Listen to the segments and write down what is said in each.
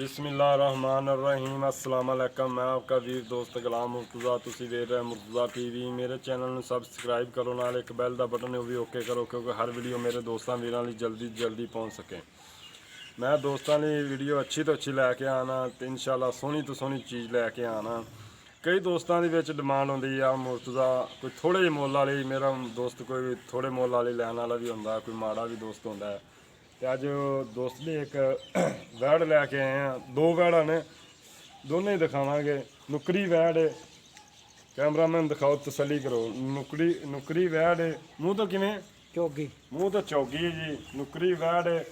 बिस्मिल्लाहिर्रहमानिर्रहीम अस्सलाम वालेकुम। मैं आपका वीर दोस्त गुलाम मुर्तज़ा। तुसी देख रहे मुर्तज़ा टीवी। मेरे चैनल ਨੂੰ ਸਬਸਕ੍ਰਾਈਬ ਕਰੋ, ਨਾਲ ਇੱਕ ਬੈਲ ਦਾ ਬਟਨ ਉਹ ਵੀ ਓਕੇ ਕਰੋ ਕਿਉਂਕਿ ਹਰ ਵੀਡੀਓ ਮੇਰੇ ਦੋਸਤਾਂ ਵੀਰਾਂ ਲਈ ਜਲਦੀ ਪਹੁੰਚ ਸਕੇ। ਮੈਂ ਦੋਸਤਾਂ ਲਈ ਵੀਡੀਓ ਅੱਛੀ ਤੋਂ ਅੱਛੀ ਲੈ ਕੇ ਆਣਾ ਤੇ ਇਨਸ਼ਾਅੱਲਾ ਸੋਹਣੀ ਤੋਂ ਸੋਹਣੀ ਚੀਜ਼ ਲੈ ਕੇ ਆਣਾ। ਕਈ ਦੋਸਤਾਂ ਦੇ ਵਿੱਚ ਡਿਮਾਂਡ ਹੁੰਦੀ ਆ ਮੁਰਤਜ਼ਾ ਕੋਈ ਥੋੜੇ ਜਿਹੇ ਮੁੱਲ ਵਾਲੀ, ਮੇਰਾ ਦੋਸਤ ਕੋਈ ਥੋੜੇ ਮੁੱਲ ਵਾਲੀ ਲੈਣ ਵਾਲਾ ਵੀ ਹੁੰਦਾ, ਕੋਈ ਮਾੜਾ ਵੀ ਦੋਸਤ ਹੁੰਦਾ ਹੈ। ਤੇ ਅੱਜ ਦੋਸਤ ਲਈ ਇੱਕ ਵੈੜ ਲੈ ਕੇ ਆਏ ਆ। ਦੋ ਵੈੜਾਂ ਨੇ, ਦੋਨੇ ਹੀ ਦਿਖਾਵਾਂਗੇ। ਨੁਕਰੀ ਵੈੜ ਹੈ, ਕੈਮਰਾਮੈਨ ਦਿਖਾਓ, ਤਸੱਲੀ ਕਰੋ। ਨੁਕਰੀ ਵੈੜ ਹੈ, ਮੂੰਹ ਤੋਂ ਕਿਵੇਂ ਚੌਗੀ, ਮੂੰਹ ਤੋਂ ਚੌਗੀ ਜੀ। ਨੁਕਰੀ ਵੈੜ ਹੈ,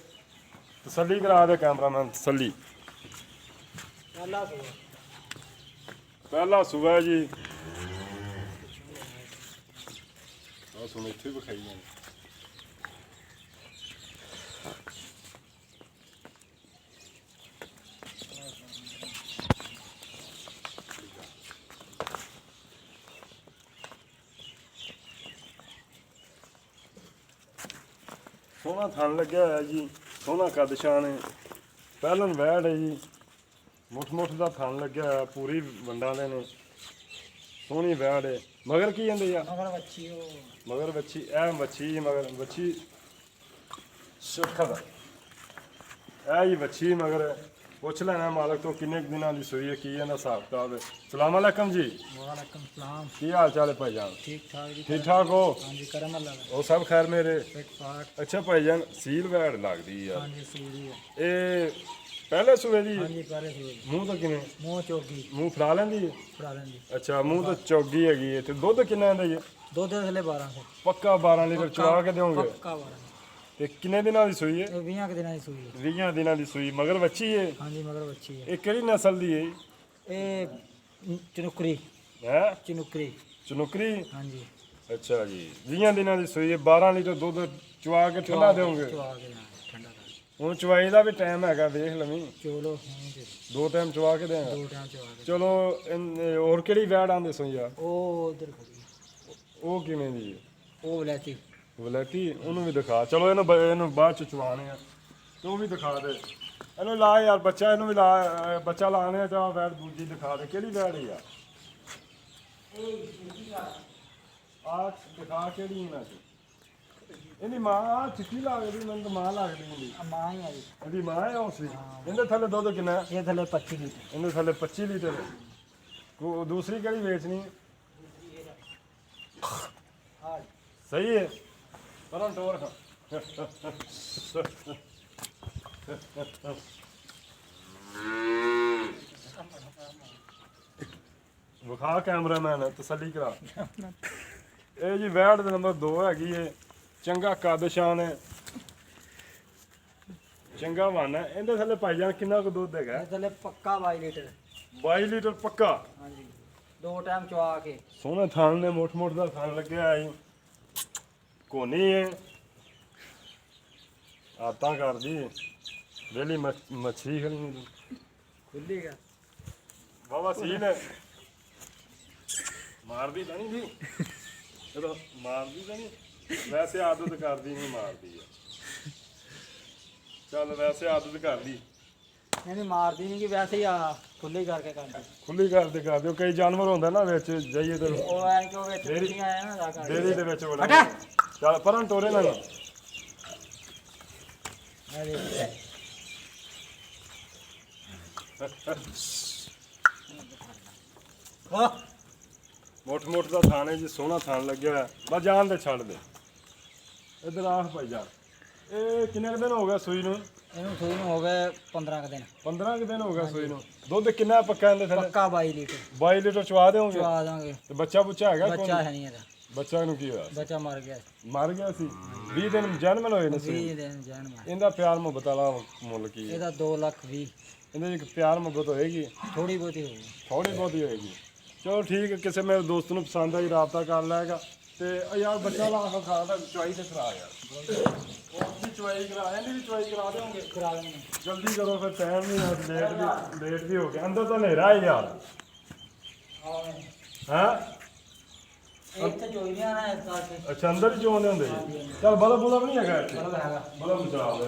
ਤਸੱਲੀ ਕਰਾ ਦੇ ਕੈਮਰਾਮੈਨ, ਤਸੱਲੀ। ਪਹਿਲਾ ਸੂਆ ਜੀ। ਆਹ ਸੁਣ ਇੱਥੇ ਵੀ ਵਿਖਾਈ ਜਾਂਦੇ। ਸੋਹਣਾ ਥਣ ਲੱਗਿਆ ਹੋਇਆ ਜੀ, ਸੋਹਣਾ ਕੱਦ ਸ਼ਾਨ ਹੈ। ਪਹਿਲਨ ਵੈੜ ਹੈ ਜੀ, ਮੁੱਠ ਦਾ ਥਣ ਲੱਗਿਆ ਹੋਇਆ, ਪੂਰੀ ਵੰਡਾਂ ਦੇ ਨੇ, ਸੋਹਣੀ ਵੈੜ ਹੈ। ਮਗਰ ਕੀ ਜਾਂਦੇ ਆ? ਮਗਰ ਵੱਛੀ, ਇਹ ਵੱਛੀ ਮਗਰ ਵੱਛੀ ਸੁੱਖਾ ਇਹ ਜੀ ਵੱਛੀ ਮਗਰ। ਪੁੱਛ ਲੈਣਾ ਮਾਲਕ ਤੋਂ ਕਿੰਨੇ ਕੁ ਦਿਨਾਂ ਦੀ ਸੂਈ ਹੈ, ਕੀ ਇਹਦਾ ਹਿਸਾਬ ਕਿਤਾਬ ਹੈ। ਸਲਾਮ ਅਲੈਕਮ ਜੀ। ਵਾਲੇਕੁਮ ਸਲਾਮ। ਕੀ ਹਾਲ ਚਾਲ ਹੈ ਭਾਈਜਾਨ? ਠੀਕ ਠਾਕ ਜੀ। ਠੀਕ ਠਾਕ ਹੋ? ਹਾਂਜੀ, ਕਰਮ ਅੱਲਾ ਦਾ। ਉਹ ਸਭ ਖੈਰ ਮੇਰੇ? ਫਿਟ ਫਾਟ। ਅੱਛਾ ਭਾਈਜਾਨ, ਸੀਲ ਵੈੜ ਲੱਗਦੀ ਆ। ਹਾਂਜੀ, ਸੂਰੀ ਹੈ। ਇਹ ਪਹਿਲੇ ਸੂਏ ਦੀ? ਹਾਂਜੀ, ਪਹਿਲੇ ਸੂਰੀ। ਮੂੰਹ ਤੋਂ ਕਿਵੇਂ? ਮੂੰਹ ਚੌਗੀ, ਮੂੰਹ ਫੜਾ ਲੈਂਦੀ ਹੈ? ਫੜਾ ਲੈਂਦੀ। ਅੱਛਾ, ਮੂੰਹ ਤੋਂ ਚੌਗੀ ਹੈਗੀ ਹੈ। ਤੇ ਦੁੱਧ ਕਿੰਨਾ ਇਹਦਾ ਜੀ? ਦੁੱਧ ਥਲੇ 1200। ਪੱਕਾ 12 ਲੀਟਰ ਚਵਾ ਕੇ ਦਿਓਗੇ? ਪੱਕਾ 12। ਤੇ ਕਿੰਨੇ ਦਿਨਾਂ ਦੀ ਸੂਈ ਹੈ? ਇਹ 20 ਕੁ ਦਿਨਾਂ ਦੀ ਸੂਈ ਹੈ। 20 ਦਿਨਾਂ ਦੀ ਸੂਈ, ਮਗਰ ਵੱਛੀ ਹੈ? ਹਾਂਜੀ, ਮਗਰ ਬੱਚੀ ਹੈ। ਇਹ ਕਿਹੜੀ ਨਸਲ ਦੀ ਹੈ? ਇਹ ਚਨੁਕਰੀ। ਹੈ ਚਨੁਕਰੀ। ਚਨੁਕਰੀ? ਹਾਂਜੀ। ਅੱਛਾ ਜੀ, 20 ਦਿਨਾਂ ਦੀ ਸੂਈ ਹੈ, 12 ਲੀਟਰ ਦੁੱਧ ਚਵਾ ਕੇ ਠੰਡਾ ਦਿਓਗੇ? ਚਵਾ ਕੇ ਠੰਡਾ ਕਰ। ਹੁਣ ਚਵਾਈ ਦਾ ਵੀ ਟਾਈਮ ਹੈਗਾ, ਵੇਖ ਲਵੀਂ। ਚਲੋ, ਦੋ ਟਾਈਮ ਚਵਾ ਕੇ ਦੇਗਾ? ਦੋ ਟਾਈਮ ਚਵਾ ਕੇ। ਚਲੋ ਹੋਰ ਕਿਹੜੀ ਵੈੜ ਆਂਦੇ ਸੋਈ ਆ? ਉਹ ਉਧਰ ਖੜੀ। ਉਹ ਕਿਵੇਂ ਦੀ ਹੈ? ਉਹ ਵਲੈਤੀ। ਵਲੈਤੀ? ਉਹਨੂੰ ਵੀ ਦਿਖਾ। ਚਲੋ ਇਹਨੂੰ ਬਾਅਦ ਚ ਚਵਾਣੇ ਆ, ਤੇ ਉਹ ਵੀ ਦਿਖਾ ਦੇ। ਇਹਨੂੰ ਲਾ ਯਾਰ ਬੱਚਾ, ਇਹਨੂੰ ਵੀ ਲਾ, ਬੱਚਾ ਲਾਣੇ ਆ। ਤਾਂ ਵੈੜ ਦੂਜੀ ਦਿਖਾ ਦੇ, ਕਿਹੜੀ ਵੈੜ ਹੈ ਆ? ਆਹ ਦਿਖਾ ਕਿਹੜੀ ਇਹਨਾਂ ਚ? ਇਹਦੀ ਮਾਂ ਚਿੱਟੀ ਲੱਗਦੀ, ਮੈਨੂੰ ਤਾਂ ਮਾਂ ਲੱਗਦੀ ਹੁੰਦੀ। ਮਾਂ ਹੀ ਆ ਜੀ। ਇਹਦੀ ਮਾਂ ਹੈ ਉਸ ਦੀ? ਇਹਦੇ ਥੱਲੇ ਦੁੱਧ ਕਿੰਨਾ? ਇਹ ਥਲੇ 25 ਲੀਟਰ। ਇਹਦੇ ਥੱਲੇ 25 ਲੀਟਰ। ਦੂਸਰੀ ਕਿਹੜੀ ਵੇਚਣੀ? ਸਹੀ ਹੈ, ਪਰਾਂ ਟੋਰ ਖਾ। ਵਿਖਾ ਕੈਮਰਾਮੈਨ, ਤਸੱਲੀ ਕਰਾ। ਇਹ ਜੀ ਵੈੜ ਦੇ ਨੰਬਰ 2 ਹੈਗੀ ਏ। ਚੰਗਾ ਕੱਦ ਸ਼ਾਨ ਹੈ, ਚੰਗਾ ਵਨ ਹੈ। ਇਹਦੇ ਥੱਲੇ ਭਾਈਜਾਨ ਕਿੰਨਾ ਕੁ ਦੁੱਧ ਹੈਗਾ? ਇਹ ਥਲੇ ਪੱਕਾ 22 ਲੀਟਰ। 22 ਲੀਟਰ ਪੱਕਾ? ਹਾਂਜੀ, ਦੋ ਟਾਈਮ ਚਵਾ ਕੇ। ਸੋਹਣਾ ਥਣ ਨੇ, ਮੋਟ ਦਾ ਥਣ ਲੱਗਿਆ ਹੈ। ਕੋਨੀ ਹੈ, ਆਤਾਂ ਕਰਦੀ ਵੇਲੀ ਮੱਛੀ ਖੜੀ ਖੁੱਲੀ ਗਾ। ਬਾਬਾ ਸੀ ਨੇ ਮਾਰਦੀ ਤਾਂ ਨਹੀਂ ਸੀ? ਜਦੋਂ ਮਾਰਦੀ ਤਾਂ ਨਹੀਂ, ਵੈਸੇ ਆਦਤ ਕਰਦੀ ਨਹੀਂ, ਮਾਰਦੀ ਆ। ਚੱਲ ਵੈਸੇ ਆਦਤ ਕਰਦੀ ਨਹੀਂ ਮਾਰਦੀ ਨਹੀਂ, ਕਿ ਵੈਸੇ ਹੀ ਆ ਖੁੱਲੀ ਕਰਕੇ ਕਰਦੀ। ਖੁੱਲੀ ਕਰਦੇ ਕਰਦੇ। ਕਈ ਜਾਨਵਰ ਹੁੰਦਾ ਨਾ ਵਿੱਚ ਜਾਈਏ ਤੇ ਉਹ ਐ ਕਿ ਉਹ ਵਿੱਚ ਕੁੱਤੀਆਂ ਆਇਆ ਨਾ ਦਾ ਡੇਰੀ ਦੇ ਵਿੱਚ ਵੜਾ। ਚੱਲ ਪਰਾਂ ਟੋਰੇ ਨਾਲ। ਵਾਹ, ਮੋਟ ਦਾ ਥਾਣ ਹੈ ਜੀ, ਸੋਹਣਾ ਥਾਣ ਲੱਗਿਆ ਹੋਇਆ। ਬਸ ਜਾਨ ਤੇ ਛੱਡ ਦੇ। ਇੱਧਰ ਆਹ ਭਾਈ ਜਾ। ਇਹ ਕਿੰਨੇ ਕੁ ਦਿਨ ਹੋ ਗਿਆ ਸੂਈ ਨੂੰ? ਇਹਨੂੰ ਸੂਈ ਨੂੰ ਹੋ ਗਏ 15 ਕੁ ਦਿਨ। 15 ਕੁ ਦਿਨ ਹੋ ਗਿਆ ਸੂਈ ਨੂੰ। ਦੁੱਧ ਕਿੰਨਾ ਪੱਕਾ ਇਹਦੇ ਥੱਲੇ? ਪੱਕਾ 22 ਲੀਟਰ। 22 ਲੀਟਰ ਚਵਾ ਦੇਵੋਗੇ? ਚਵਾ ਦਾਂਗੇ। ਤੇ ਬੱਚਾ ਬੁੱਚਾ ਹੈਗਾ? ਬੱਚਾ ਹੈ ਨਹੀਂ ਇਹਦਾ। ਬੱਚਾ ਨੂੰ ਕੀ ਹੋਇਆ? ਬੱਚਾ ਮਰ ਗਿਆ। ਮਰ ਗਿਆ ਸੀ? 20 ਦਿਨ ਜਨਮ ਹੋਏ ਨੇ? 20 ਦਿਨ ਜਾਨ ਮਾਰ। ਇਹਦਾ ਪਿਆਰ ਮੁਹੱਬਤ ਵਾਲਾ ਮੁੱਲ ਕੀ ਹੈ? ਇਹਦਾ 2,20,000। ਇਹਦੇ ਇੱਕ ਪਿਆਰ ਮੁਹੱਬਤ ਹੋਏਗੀ? ਥੋੜੀ ਬਹੁਤੀ ਹੋਊਗੀ। ਥੋੜੀ ਬਹੁਤੀ ਹੋਏਗੀ। ਚਲੋ ਠੀਕ ਹੈ, ਕਿਸੇ ਮੇਰੇ ਦੋਸਤ ਨੂੰ ਪਸੰਦ ਆਈ ਰਾਬਤਾ ਕਰ ਲੈਗਾ। ਤੇ ਯਾਰ ਬੱਚਾ ਲਾ ਕੇ ਖਾ ਦਾ ਚੁਆਈ ਤੇ ਕਰਾ ਯਾਰ। ਉਹ ਵੀ ਚੁਆਈ ਕਰਾ, ਇਹਦੀ ਵੀ ਚੁਆਈ ਕਰਾ ਦੇਵਾਂਗੇ? ਕਰਾ ਦੇਂਗੇ। ਜਲਦੀ ਕਰੋ ਫਿਰ, ਟਾਈਮ ਨਹੀਂ, ਲੇਟ ਵੀ ਹੋ ਗਿਆ। ਅੰਦਰ ਤਾਂ ਹਨੇਰਾ ਹੈ ਯਾਰ। ਹਾਂ ਇੱਥੇ ਚੋਈਆਂ ਨਾ ਇਸ ਕਰਕੇ। ਅੱਛਾ, ਅੰਦਰ ਹੀ ਚੋਂਦੇ ਹੁੰਦੇ ਜੀ? ਚੱਲ ਬਲਬ ਬੁਲਬ ਨਹੀਂ ਹੈਗਾ ਇੱਥੇ? ਬਲਬ ਹੈਗਾ। ਬਲਬ ਬਚਾ ਦੇ।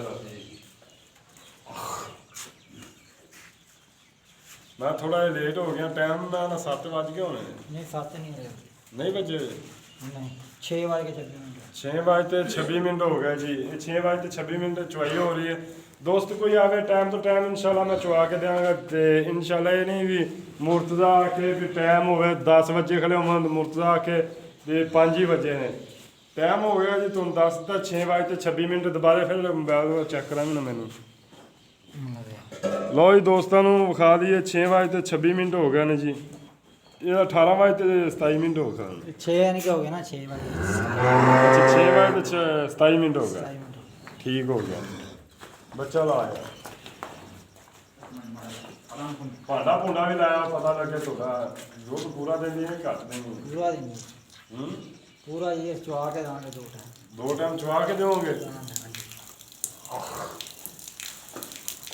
ਮੈਂ ਥੋੜਾ ਜਿਹਾ ਲੇਟ ਹੋ ਗਿਆ, ਟਾਈਮ ਨਾਲ 7 ਵੱਜ ਗਏ ਹੋਣੇ। ਨਹੀਂ 7 ਨਹੀਂ ਹੋਏ। ਨਹੀਂ ਵੱਜੇ? ਨਹੀਂ 6 ਵਜੇ ਕੇ 26 ਮਿੰਟ। 6 ਵਜੇ 26 ਮਿੰਟ ਹੋ ਗਏ ਜੀ। ਇਹ 6 ਵਜੇ 26 ਮਿੰਟ ਚੁਆਈ ਹੋ ਰਹੀ ਹੈ। ਦੋਸਤ ਕੋਈ ਆਵੇ ਟਾਈਮ ਤੋਂ ਟਾਈਮ ਇਨਸ਼ਾਅੱਲਾ ਮੈਂ ਚੁਆ ਕੇ ਦਿਆਂਗਾ। ਤੇ ਇਨਸ਼ਾਅੱਲਾ ਇਹ ਨਹੀਂ ਵੀ ਮੁਰਤਜ਼ਾ ਆ ਕੇ ਵੀ ਟਾਈਮ ਹੋਵੇ 10 ਵਜੇ ਖੜੇ ਹੋਵਾਂ, ਮੁਰਤਜ਼ਾ ਆ ਕੇ ਵੀ 5 ਹੀ ਵਜੇ ਨੇ। ਟਾਈਮ ਹੋ ਗਿਆ ਜੀ, ਤੁਹਾਨੂੰ ਦੱਸ ਦਿੱਤਾ 6 ਵਜੇ 26 ਮਿੰਟ। ਦੁਬਾਰਾ ਫਿਰ ਮੋਬਾਈਲ ਚੈੱਕ ਕਰਾਂਗੇ ਨਾ ਮੈਨੂੰ। ਲਓ ਜੀ ਦੋਸਤਾਂ ਨੂੰ ਵਿਖਾ ਦਈਏ 6 ਵਜੇ 26 ਮਿੰਟ ਹੋ ਗਏ ਨੇ ਜੀ। ਇਹ 18 ਵਜੇ 27 ਮਿੰਟ ਹੋ ਗਏ। 6 ਨਹੀਂ ਕਿ ਹੋ ਗਏ ਨਾ 6 ਵਜੇ। ਅੱਛਾ 6 ਵਜੇ 27 ਮਿੰਟ ਹੋ ਗਏ। 27 ਮਿੰਟ ਠੀਕ ਹੋ ਗਿਆ। ਬੱਚਾ ਲਾਇਆ ਭਾਂਡਾ ਭੁੰਡਾ ਵੀ ਲਾਇਆ, ਪਤਾ ਲੱਗੇ ਤੁਹਾਡਾ ਦੁੱਧ ਪੂਰਾ ਦਿੰਦੀ ਹੈ ਘੱਟ ਦਿੰਦੀ ਹੈ? ਪੂਰਾ ਦਿਨ ਪੂਰਾ ਇਹ ਚਵਾ ਕੇ ਦਾਂਗੇ 2 ਟਾਈਮ। 2 ਟਾਈਮ ਚਵਾ ਕੇ ਦਿਓਗੇ?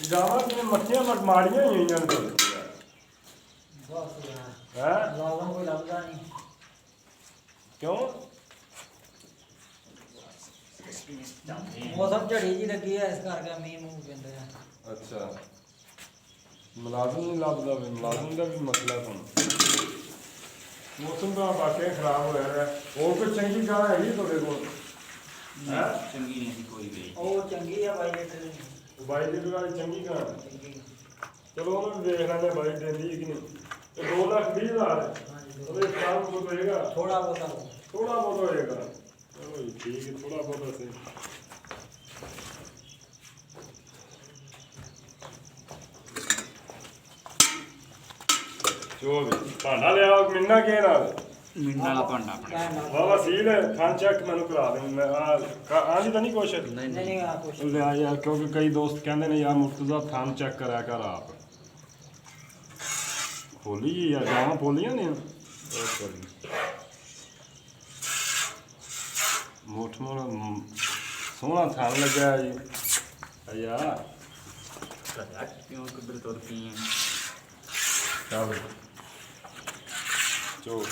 ਜਾਵਾ ਕਿ ਮੱਖੀਆਂ ਮਾੜੀਆਂ ਹੀ ਹੋਈਆਂ ਨੇ ਤੁਹਾਡੇ ਬਸ ਯਾਰ ਹੈ? ਲਾਵਾਂ ਕੋਈ ਲੱਭਦਾ ਨਹੀਂ। ਕਿਉਂ? ਮੌਸਮ ਝੜੀ ਜੀ ਲੱਗੀ ਹੈ, ਇਸ ਕਰਕੇ ਮੀਂਹ ਮੂੰਹ ਪੈਂਦਾ ਹੈ। ਅੱਛਾ ਮੁਲਾਜ਼ਮ ਨਹੀਂ ਲੱਭਦਾ ਵੀ, ਮੁਲਾਜ਼ਮ ਦਾ ਵੀ ਮਸਲਾ ਤੁਹਾਨੂੰ। ਮੌਸਮ ਦਾ ਵਾਕਿਆ ਖਰਾਬ ਹੋਇਆ ਹੈ। ਹੋਰ ਕੋਈ ਚੰਗੀ ਗਾਂ ਹੈਗੀ ਤੁਹਾਡੇ ਕੋਲ? ਹੈ ਚੰਗੀ ਨਹੀਂ ਸੀ ਕੋਈ ਵੀ। ਉਹ ਚੰਗੀ ਆ ਬਾਈ ਲੀਟਰ। ਬਾਈ ਦੀ ਵਾਲੀ ਚੰਗੀ ਗਾਂ ਹੈ। ਚੰਗੀ। ਚਲੋ ਉਹਨੂੰ ਵੀ ਦੇਖ ਲੈਂਦੇ ਬਾਈ ਦਿੰਦੀ ਹੈ ਕਿ ਨਹੀਂ। ਤੇ 2,20,000 ਹਾਂਜੀ ਉਹਦੇ ਸਾਲ ਕੋਲ ਹੋਏਗਾ, ਥੋੜਾ ਬਹੁਤਾ ਥੋੜਾ ਬਹੁਤ ਹੋਏਗਾ। ਚਲੋ ਜੀ ਠੀਕ ਹੈ, ਥੋੜਾ ਬਹੁਤ ਅਸੀਂ ਜੋ ਵੀ ਭਾਂਡਾ ਲਿਆ ਮਿੰਨਾ ਕੇ ਨਾਲ ਮਿੰਨਾ ਵਾਲਾ ਭਾਂਡਾ ਆਪਣਾ। ਕਹਿਣ ਲੱਗ ਵਾਵਾ ਸੀਲ ਖਾਨ ਚੈੱਕ ਮੈਨੂੰ ਕਰਾ ਦੇ। ਮੈਂ ਆਂਦੀ ਤਾਂ ਨਹੀਂ ਕੁਛ ਨਹੀਂ ਨਹੀਂ ਆ ਕੁਛ ਲਿਆ ਯਾਰ, ਕਿਉਂਕਿ ਕਈ ਦੋਸਤ ਕਹਿੰਦੇ ਨੇ ਯਾਰ ਮੁਰਤਜ਼ਾ ਥਾਨ ਚੈੱਕ ਕਰਿਆ ਕਰ ਆਪ। ਖੋਲੀ ਯਾਰ ਗਾਵਾਂ ਖੋਲੀਆਂ ਨੇ ਮੋਠ ਮੋਠ ਸੋਹਣਾ ਥਾਨ ਲੱਗਿਆ ਜੀ ਯਾਰ। ਕਿਉਂ ਕਿੱਧਰ ਤੁਰ ਪਈ ਹੈ? ਚੱਲ ਜੋ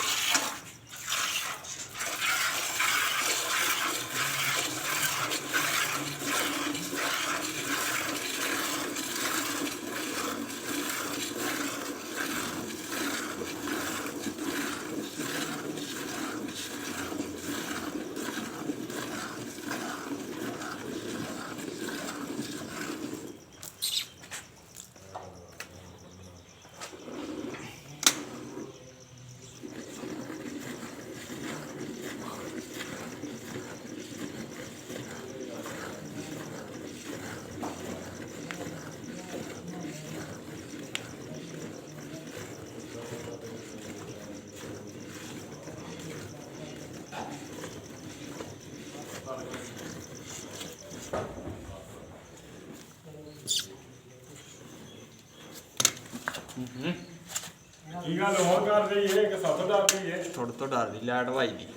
ਕੀ ਗੱਲ ਹੋਰ ਕਰ ਰਹੀ ਹੈ ਕਿ ਸੱਤ ਡਰ ਰਹੀ ਹੈ? ਥੋੜਾ ਤੋਂ ਡਰ ਦੀ ਲਾਈਟ ਭਾਈ ਦੀ।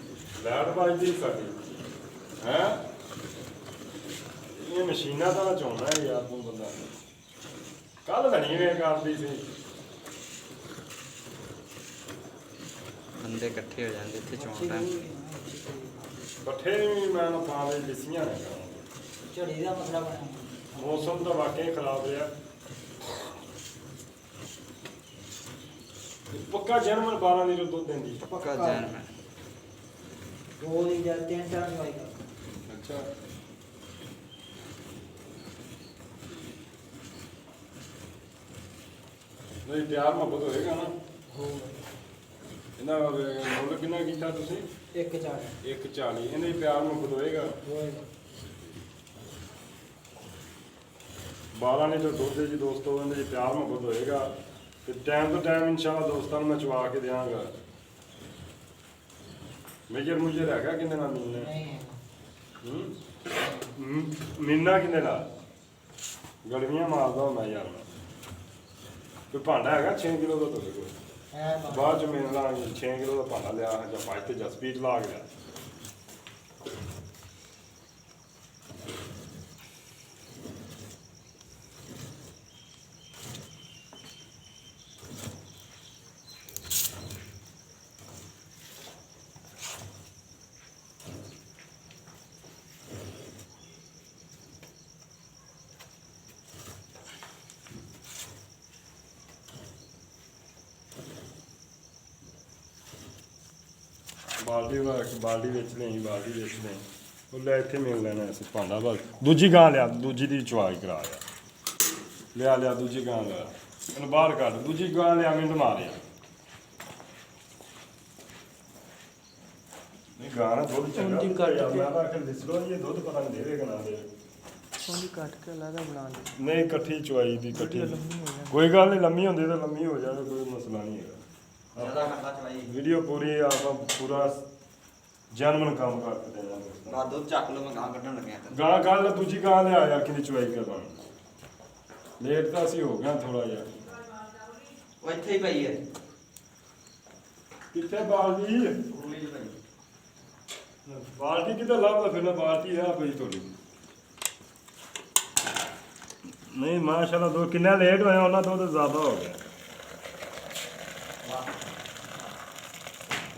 ਲੈਟ ਵੱਜਦੀ ਸਾਡੀ ਹੈ। ਇਹ ਮਸ਼ੀਨਾਂ ਦਾ ਚਾਹੁੰਦਾ ਹੈ ਯਾਰ ਤੂੰ ਬੰਦਾ। ਕੱਲ ਤਾਂ ਨਹੀਂ ਵੇ ਕਰਦੀ ਸੀ। ਬੰਦੇ ਇਕੱਠੇ ਹੋ ਜਾਂਦੇ ਇੱਥੇ ਚੌਂਟਾ। ਪੱਠੇ ਵੀ ਮੈਂ ਨਾ ਪਾ ਦੇ ਲਿਸੀਆਂ ਨੇ। ਝੜੀ ਦਾ ਮਸਲਾ ਬਣਿਆ। ਮੌਸਮ ਤਾਂ ਵਾਕਿਆ ਹੀ ਖਰਾਬ ਰਿਹਾ। ਪੱਕਾ ਜਨਮਨ 12 ਲੀਟਰ ਦੁੱਧ ਦਿੰਦੀ। ਪੱਕਾ ਜਾਨ ਮੈਂ। 2 ਦੀ ਜਾਂ 3-4 ਦੀ ਵਾਈ ਕਰ। ਅੱਛਾ ਨਹੀਂ ਤਿਆਰ ਮੁਹੱਬਤ ਹੋਏਗਾ ਨਾ। ਇਹਨਾਂ ਦਾ ਮੁੱਲ ਕਿੰਨਾ ਕੀਤਾ ਤੁਸੀਂ? 1-4 140। ਇਹਨੇ ਪਿਆਰ ਮੁਹੱਬਤ ਹੋਏਗਾ। ਹੋਏਗਾ। 12 ਲੀਟਰ ਦੁੱਧ ਹੈ ਜੀ ਦੋਸਤੋ। ਇਹਦੇ ਜੀ ਪਿਆਰ ਮੁਹੱਬਤ ਹੋਏਗਾ ਤੇ ਟਾਈਮ ਤੋਂ ਟਾਈਮ ਇਨਸ਼ਾਅੱਲਾ ਦੋਸਤਾਂ ਨੂੰ ਮੈਂ ਚਵਾ ਕੇ ਦਿਆਂਗਾ। ਮੇਜਰ ਮੁਜਰ ਹੈਗਾ ਕਿੰਨੇ ਨਾਲ ਮਿਲਣਾ? ਨਹੀਂ ਮੀਨਾ ਕਿੰਨੇ ਨਾਲ? ਗੜਵੀਆਂ ਮਾਰਦਾ ਹੁੰਦਾ ਯਾਰ ਮੈਂ। ਕੋਈ ਭਾਂਡਾ ਹੈਗਾ 6 ਕਿਲੋ ਦਾ ਤੁਹਾਡੇ ਕੋਲ? ਹੈ ਬਾਬਾ। ਬਾਅਦ ਚ ਮਿਲ ਲਾਂਗੇ 6 ਕਿਲੋ ਦਾ ਭਾਂਡਾ ਲਿਆ ਜਾਂ 5 ਤੇ ਜਾਂ ਸਪੀਡ ਲਾ ਗਿਆ। ਬਾਲਟੀ ਵਿੱਚ ਨਹੀਂ, ਬਾਲਟੀ ਵਿੱਚ ਨਹੀਂ। ਉਹ ਲੈ ਇੱਥੇ ਮਿਲ ਲੈਣਾ ਅਸੀਂ ਭਾਂਡਾ ਬਸ। ਦੂਜੀ ਗਾਂ ਲਿਆ, ਦੂਜੀ ਦੀ ਚੁਆਈ ਕਰਾ ਲਿਆ ਦੂਜੀ ਗਾਂ ਲਿਆ। ਇਹਨੂੰ ਬਾਹਰ ਕੱਢ, ਦੂਜੀ ਗਾਂ ਲਿਆ ਮਿੰਟ ਮਾਰਿਆ। ਨਹੀਂ ਗਾਂ ਨਾ ਦੁੱਧ ਚੰਗਾ ਉਂਝ ਹੀ ਕੱਢ ਯਾਰ, ਕੇ। ਮੈਂ ਤਾਂ ਆਖਿਆ ਦਿਸ ਲੋ ਇਹ ਦੁੱਧ ਪਤਾ ਨਹੀਂ ਦੇਵੇਗਾ ਨਾ ਦੇਵੇ। ਉਹਦੀ ਕੱਟ ਕੇ ਅਲੱਗ ਬਣਾ ਲਈ। ਨਹੀਂ ਇਕੱਠੀ ਚੁਆਈ ਦੀ ਇਕੱਠੀ ਲੰਮੀ ਹੋ ਜਾਣੀ। ਕੋਈ ਗੱਲ ਨਹੀਂ, ਲੰਮੀ ਹੁੰਦੀ ਤਾਂ ਲੰਮੀ ਹੋ ਜਾਵੇ, ਕੋਈ ਮਸਲਾ ਨਹੀਂ ਹੈਗਾ। ਜ਼ਿਆਦਾ ਖੱਟਾ ਚਵਾਈ ਵੀਡੀਓ ਪੂਰੀ ਆਪਾਂ ਪੂਰਾ ਜਨਮਨ ਕੰਮ ਕਰਕੇ ਦੇਣਾ। ਬਾਅਦ ਦੁੱਧ ਚੱਕ ਲਓ, ਮੈਂ ਗਾਂ ਕੱਢਣ ਲੱਗਿਆ ਤੇ ਗਾਂ ਕੱਢ ਦੂਜੀ ਗਾਂ ਲਿਆ ਯਾਰ, ਕਿੰਨੀ ਚੁਆਈ ਕਰਵਾਉਣੀ। ਲੇਟ ਤਾਂ ਅਸੀਂ ਹੋ ਗਏ ਥੋੜਾ ਜਿਹਾ। ਉਹ ਇੱਥੇ ਹੀ ਪਈ ਹੈ ਕਿੱਥੇ ਬਾਲਟੀ? ਉਰਲੀ ਜਿਹੀ ਪਈ। ਬਾਲਟੀ ਕਿਤੇ ਲੱਭਦਾ ਫਿਰ ਨਾ, ਬਾਲਟੀ ਆ ਪਈ ਤੁਹਾਡੀ। ਨਹੀਂ ਮਾਸ਼ਾਅੱਲਾ, ਦੋ ਕਿੰਨਾ ਲੇਟ ਹੋਇਆ ਉਹਨਾਂ ਤੋਂ ਤਾਂ ਜ਼ਿਆਦਾ ਹੋ ਗਿਆ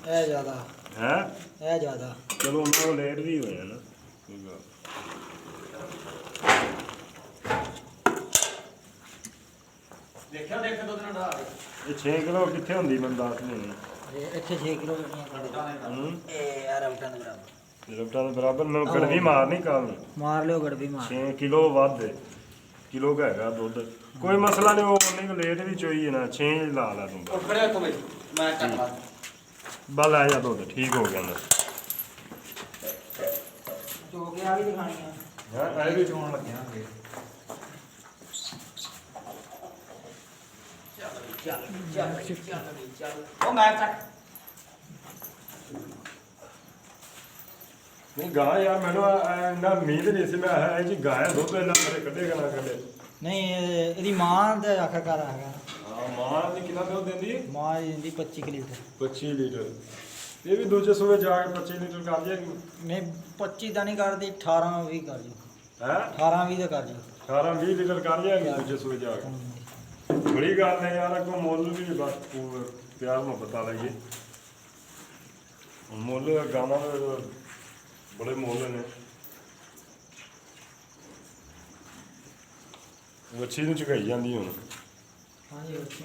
ਇਹ ਜ਼ਿਆਦਾ ਹੈ। ਇਹ ਜ਼ਿਆਦਾ ਚਲੋ ਉਹਨਾਂ ਤੋਂ ਲੇਟ ਵੀ ਹੋਇਆ ਨਾ, ਕੋਈ ਗੱਲ। ਦੇਖਿਆ ਦੁੱਧ ਨਾਲ ਡਾ ਇਹ 6 ਕਿਲੋ ਕਿੱਥੇ ਹੁੰਦੀ ਮੈਨੂੰ ਦੱਸ ਨਹੀਂ। ਇਹ ਇੱਥੇ 6 ਕਿਲੋ ਗੱਡੀਆਂ ਕੱਢ ਹੂੰ ਇਹ ਯਾਰ ਆਊਟਾਂ ਦੇ ਬਰਾਬਰ ਰਫਟਾਂ ਦੇ ਬਰਾਬਰ ਮੈਨੂੰ ਕੜਵੀ ਮਾਰਨੀ ਕੱਲ ਮਾਰ ਲਿਓ ਗੜਬੀ ਮਾਰ 6 ਕਿਲੋ ਵੱਧ ਹੈ, ਕਿਲੋ ਕੁ ਹੈਗਾ ਦੁੱਧ। ਕੋਈ ਮਸਲਾ ਨਹੀਂ, ਉਹ ਉਨੀ ਕੁ ਲੇਟ ਵੀ ਚੋਈ ਹੈ ਨਾ, 6 ਲਾ ਲੈ ਤੂੰ। ਉਹ ਖੜੇ ਉੱਥੇ ਬਈ, ਮੈਂ ਚੱਕ ਲਾ। ਬਸ ਆ ਜਾ ਦੁੱਧ ਠੀਕ ਹੋ ਗਿਆ ਨਾ। ਜੋ ਕੇ ਆ ਵੀ ਦਿਖਾਣੀ ਆ। ਹਾਂ ਇਹ ਵੀ ਚੋਣ ਲੱਗਿਆ ਹੋਗੇ। ਉਹ ਮੈਂ ਚੱਕ ਨਹੀਂ ਗਾਂ ਯਾਰ, ਮੈਨੂੰ ਇੰਨਾ ਉਮੀਦ ਨਹੀਂ ਸੀ। ਮੈਂ ਇਹ ਜੀ ਗਾਂ ਦੁੱਧ ਇੰਨਾ ਮੇਰੇ ਕੱਢੇਗਾ ਨਾ ਕੱਢੇ। ਨਹੀਂ ਇਹਦੀ ਮਾਂ ਦਾ ਆਖਰਕਾਰ ਹੈਗਾ। ਹਾਂ ਮਾਂ ਦੀ ਕਿੰਨਾ ਦੁੱਧ ਦਿੰਦੀ ਹੈ? ਮਾਂ ਦਿੰਦੀ 25 ਲੀਟਰ। 25 ਲੀਟਰ। ਇਹ ਵੀ ਦੂਜੇ ਸੂਏ ਜਾ ਕੇ 25 ਲੀਟਰ ਕਰ ਜਾਏਗੀ। ਨਹੀਂ 25 ਤਾਂ ਨਹੀਂ ਕਰਦੀ, 18 20 ਕਰ ਜੀ। ਹੈ 18 20 ਦਾ ਕਰ ਜੀ। 18 20 ਲੀਟਰ ਕਰ ਜਾਏਗੀ ਦੂਜੇ ਸੂਏ ਜਾ ਕੇ। ਬੜੀ ਗੱਲ ਹੈ ਯਾਰ, ਅੱਗੋਂ ਮੁੱਲ ਵੀ ਬਸ ਪਿਆਰ ਮੁਹੱਬਤ ਵਾਲਾ ਹੀ ਹੈ। ਮੁੱਲ ਗਾਵਾਂ ਦੇ ਬੜੇ ਮੁੱਲ ਨੇ। ਵੱਛੀ ਨੂੰ ਝੁਕਾਈ ਜਾਂਦੀ ਹੁਣ। ਹਾਂਜੀ ਉੱਚੀ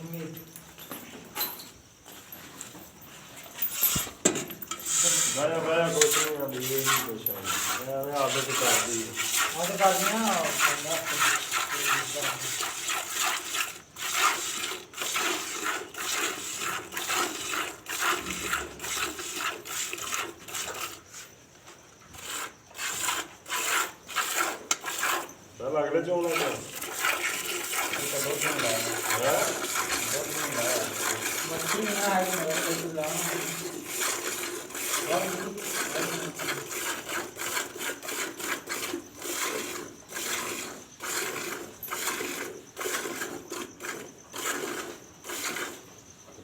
ਬਾਇਆ ਕੁਛ ਨਹੀਂ ਆਉਂਦੀ, ਇਹ ਨਹੀਂ ਕੁਛ ਆਉਂਦੀ। ਐਵੇਂ ਆਦਤ ਕਰਦੀ ਹੈ। ਆ ਤਾਂ ਕਰਦੀਆਂ ਚੱਲ ਅਗਲੇ ਚੋਣ ਹੈ ਬੱਚੀ ਨਾ ਆਈ ਮੇਰੇ ਲਾ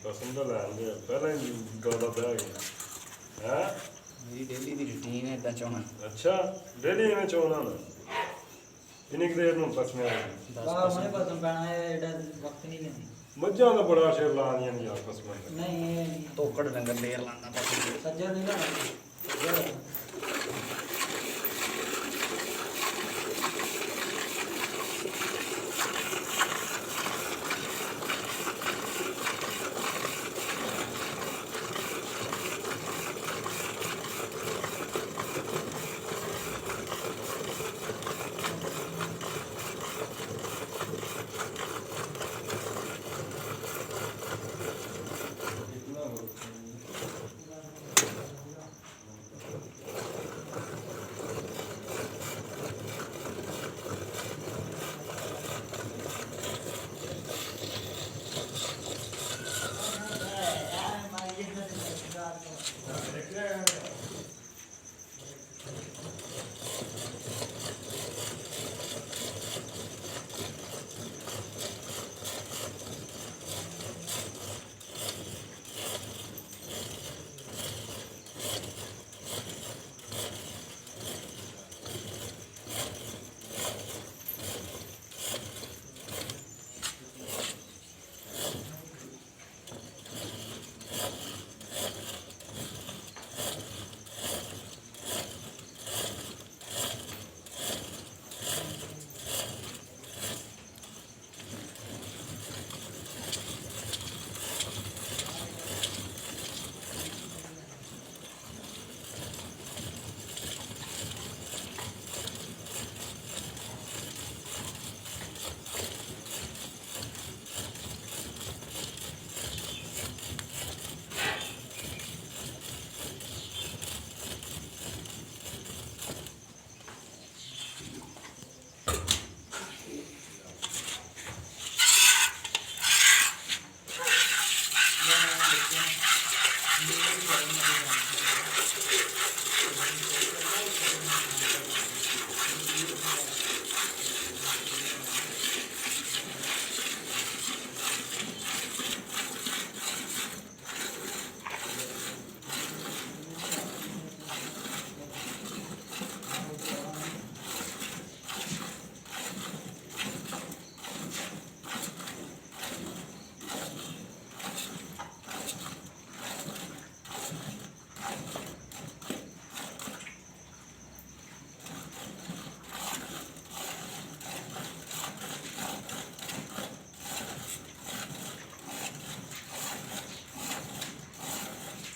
ਪਸੰਦ ਤਾਂ ਲੈਂਦੇ ਆ, ਪਹਿਲਾਂ ਹੀ ਗੱਲ ਦਾ ਬਹਿ ਗਿਆ ਹੈ। ਮੇਰੀ ਡੇਲੀ ਦੀ ਰੁਟੀਨ ਹੈ ਇਦਾਂ ਚੋਣਾ। ਅੱਛਾ ਡੇਲੀ ਐਵੇਂ ਚੋਣਾ ਨਾ, ਕਿੰਨੀ ਕੁ ਦੇਰ ਨੂੰ ਪਸਮਿਆ ਬਾਹਰ ਮਨੇ ਪਸੰਦ ਪੈਣਾ ਹੈ, ਐਡਾ ਵਕਤ ਨਹੀਂ ਲੈਂਦੀ। ਮੱਝਾਂ ਦਾ ਬੜਾ ਸ਼ੇਰ ਲਾਉਂਦੀਆਂ ਨੇ ਯਾਰ ਪਸਮਿਆ। ਨਹੀਂ ਇਹ ਨਹੀਂ ਤੋਕੜ ਡੰਗਰ ਲੇਰ ਲਾਂਦਾ ਪੱਕੀ। ਸੱਜਰ ਨਹੀਂ ਲੈਣਾ।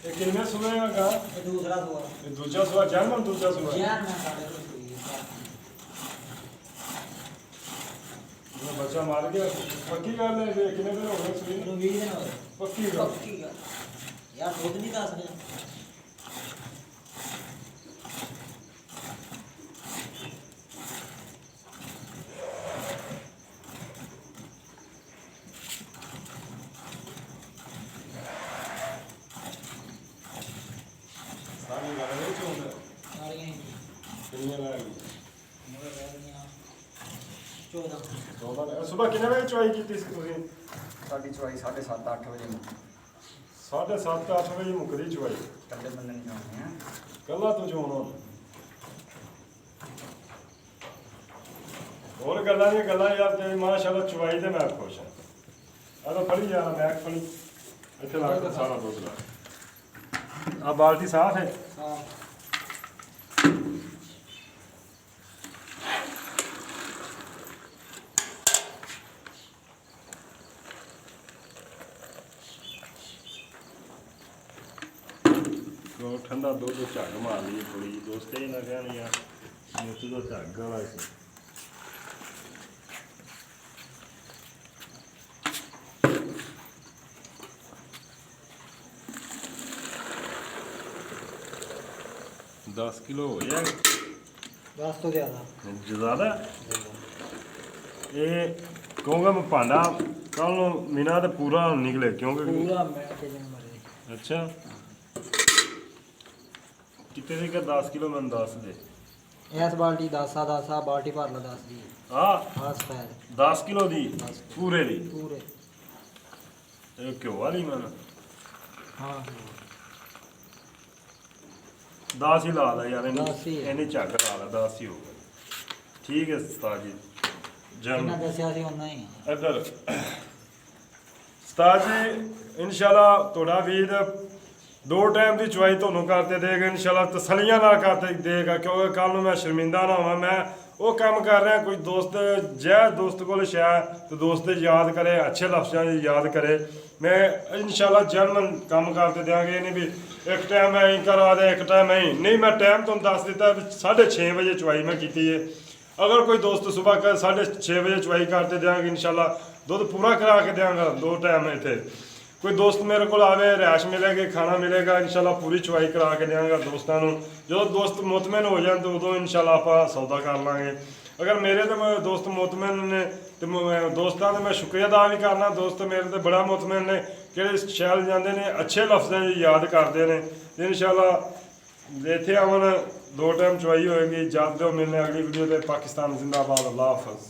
ਇਹ ਕਿੰਨੇ ਸੂਏ ਹੈਗਾ? ਇਹ ਦੂਸਰਾ ਸੂਆ ਇਹ ਦੂਜਾ ਸੂਆ ਜਨਮ ਦੂਜਾ ਸੂਆ ਯਾਰ ਮੈਂ ਸਾਡੇ ਕੋਲ ਸੂਈ ਇਹ ਬੱਚਾ ਮਾਰ ਗਿਆ ਪੱਕੀ ਗੱਲ ਹੈ ਇਹ ਕਿੰਨੇ ਦਿਨ ਹੋ ਗਏ ਸੂਈ ਨੂੰ? ਨੂੰ 20 ਦਿਨ ਹੋ ਗਏ ਪੱਕੀ ਗੱਲ ਪੱਕੀ ਗੱਲ ਯਾਰ ਦੁੱਧ ਨਹੀਂ ਦੱਸ ਰਿਹਾ ਸਾਰੀ ਗੱਲ ਇਹ ਚੋਂਦਾ ਸਾਰੀਆਂ ਹੀ ਕਿੰਨੀਆਂ ਲੈ ਗਈ ਮਗਰ ਰਹਿ ਗਈਆਂ 14 14 ਸਵੇਰ ਕਿੰਨੇ ਵਜੇ ਚੁਆਈ ਕੀਤੀ ਸੀ ਤੁਸੀਂ? ਸਾਡੀ ਚੁਆਈ 7:30 8 ਵਜੇ ਨੂੰ 7:30 8 ਵਜੇ ਮੁੱਕਦੀ ਚੁਆਈ ਕੱਲੇ ਬੰਦੇ ਨਹੀਂ ਜਾਣੇ ਆ ਕੱਲਾ ਤੂੰ ਚੋਣਾ ਹੋਰ ਗੱਲਾਂ ਦੀਆਂ ਗੱਲਾਂ ਯਾਰ ਤੇ ਮਾਸ਼ਾਅੱਲਾ ਚੁਆਈ ਤੇ ਮੈਂ ਖੁਸ਼ ਹਾਂ ਆ ਤਾਂ ਫੜੀ ਯਾਰ ਮੈਂ ਫੜੀ ਇੱਥੇ ਲਾ ਕੇ ਸਾਰਾ ਦੁੱਧ ਲਾ ਆ ਬਾਲਟੀ ਸਾਫ਼ ਹੈ ਹਾਂ ਉਹ ਠੰਡਾ ਦੁੱਧ ਝੱਗ ਮਾਰ ਲਈ ਥੋੜੀ ਦੋਸਤੇ ਨਾ ਕਹਿਣ ਯਾਰ ਮੁੱਤ ਦਾ ਝੱਗ ਵਾਲਾ ਸੀ दस किलो हो जाएगा 10 ਤੋਂ ਜ਼ਿਆਦਾ ज़्यादा ये कहूँगा मैं भांडा कल मीना तो पूरा निकले क्योंकि ਪੂਰਾ ਮੈਂ ਕੇ ਜਨ ਮਰੇ अच्छा कितने ਦੀ का 10 किलो मैं 10 दे ਇਸ ਬਾਲਟੀ 10 ਆ ਬਾਲਟੀ ਭਰ ਲਾ 10 ਦੀ हाँ ਆ ਸਫੈਦ 10 किलो दी पूरे दी ਪੂਰੇ ये क्यों वाली मैं ਹਾਂ 10 ही ला ला यार दस ही है। इन्हें झग ला ला 10 ही हो गए ठीक है उस्ताद जी जम ਜਿੰਨਾ ਦੱਸਿਆ ਸੀ ਉਹਨਾਂ ਹੀ ਇੱਧਰ ਉਸਤਾਦ ਜੀ ਇਨਸ਼ਾਅੱਲਾ ਤੁਹਾਡਾ ਵੀਰ ਦੋ ਟਾਈਮ ਦੀ ਚੁਆਈ ਤੁਹਾਨੂੰ ਕਰਦੇ ਦੇਗਾ ਇਨਸ਼ਾਅੱਲਾ ਤਸੱਲੀਆਂ ਨਾਲ ਕਰਦੇ ਦੇਗਾ ਕਿਉਂਕਿ ਕੱਲ ਨੂੰ ਮੈਂ ਸ਼ਰਮਿੰਦਾ ਨਾ ਹੋਵਾਂ ਮੈਂ ਉਹ ਕੰਮ ਕਰ ਰਿਹਾ ਕੋਈ ਦੋਸਤ ਜੈ ਦੋਸਤ ਕੋਲ ਸ਼ਾਇਦ ਤੇ ਦੋਸਤ ਯਾਦ ਕਰੇ ਅੱਛੇ ਲਫ਼ਜ਼ਾਂ 'ਚ ਯਾਦ ਕਰੇ ਮੈਂ ਇਨਸ਼ਾਅੱਲਾ ਜਨਮਨ ਕੰਮ ਕਰਦੇ ਦਿਆਂਗੇ ਇਹ ਨਹੀਂ ਵੀ ਇੱਕ ਟਾਈਮ ਮੈਂ ਹੀ ਕਰਵਾ ਦੇ ਇੱਕ ਟਾਈਮ ਨਹੀਂ ਮੈਂ ਟਾਈਮ ਤੁਹਾਨੂੰ ਦੱਸ ਦਿੱਤਾ ਵੀ 6:30 ਵਜੇ ਚੁਆਈ ਮੈਂ ਕੀਤੀ ਹੈ ਅਗਰ ਕੋਈ ਦੋਸਤ ਸਵੇਰ ਕਰ 6:30 ਵਜੇ ਚੁਆਈ ਕਰਦੇ ਦਿਆਂਗੇ ਇਨਸ਼ਾਅੱਲਾ ਦੁੱਧ ਪੂਰਾ ਕਰਾ ਕੇ ਦਿਆਂਗਾ ਦੋ ਟਾਈਮ ਇੱਥੇ ਕੋਈ ਦੋਸਤ ਮੇਰੇ ਕੋਲ ਆਵੇ ਰਿਹਾਇਸ਼ ਮਿਲੇਗੀ ਖਾਣਾ ਮਿਲੇਗਾ ਇਨਸ਼ਾਅੱਲਾ ਪੂਰੀ ਚੁਆਈ ਕਰਾ ਕੇ ਦਿਆਂਗਾ ਦੋਸਤਾਂ ਨੂੰ ਜਦੋਂ ਦੋਸਤ ਮੁਤਮਿਨ ਹੋ ਜਾਣ ਤਾਂ ਉਦੋਂ ਇਨਸ਼ਾਅੱਲਾ ਆਪਾਂ ਸੌਦਾ ਕਰ ਲਾਂਗੇ ਅਗਰ ਮੇਰੇ ਤੇ ਦੋਸਤ ਮੁਤਮਿਨ ਨੇ ਤੇ ਦੋਸਤਾਂ ਦਾ ਮੈਂ ਸ਼ੁਕਰੀਆ ਅਦਾ ਵੀ ਕਰਨਾ ਦੋਸਤ ਮੇਰੇ ਤੇ ਬੜਾ ਮੁਤਮਿਨ ਨੇ ਕਿਹੜੇ ਸ਼ਹਿਰ ਜਾਂਦੇ ਨੇ ਅੱਛੇ ਲਫ਼ਜ਼ਾਂ 'ਚ ਯਾਦ ਕਰਦੇ ਨੇ ਇਨਸ਼ਾਅੱਲਾ ਇੱਥੇ ਆਵਣ ਦੋ ਟਾਈਮ ਚੁਆਈ ਹੋਏਗੀ ਜਦ ਦਿਓ ਮਿਲਨੇ ਅਗਲੀ ਵੀਡੀਓ ਤੇ ਪਾਕਿਸਤਾਨ ਜ਼ਿੰਦਾਬਾਦ ਅੱਲਾਹ ਹਾਫਿਜ਼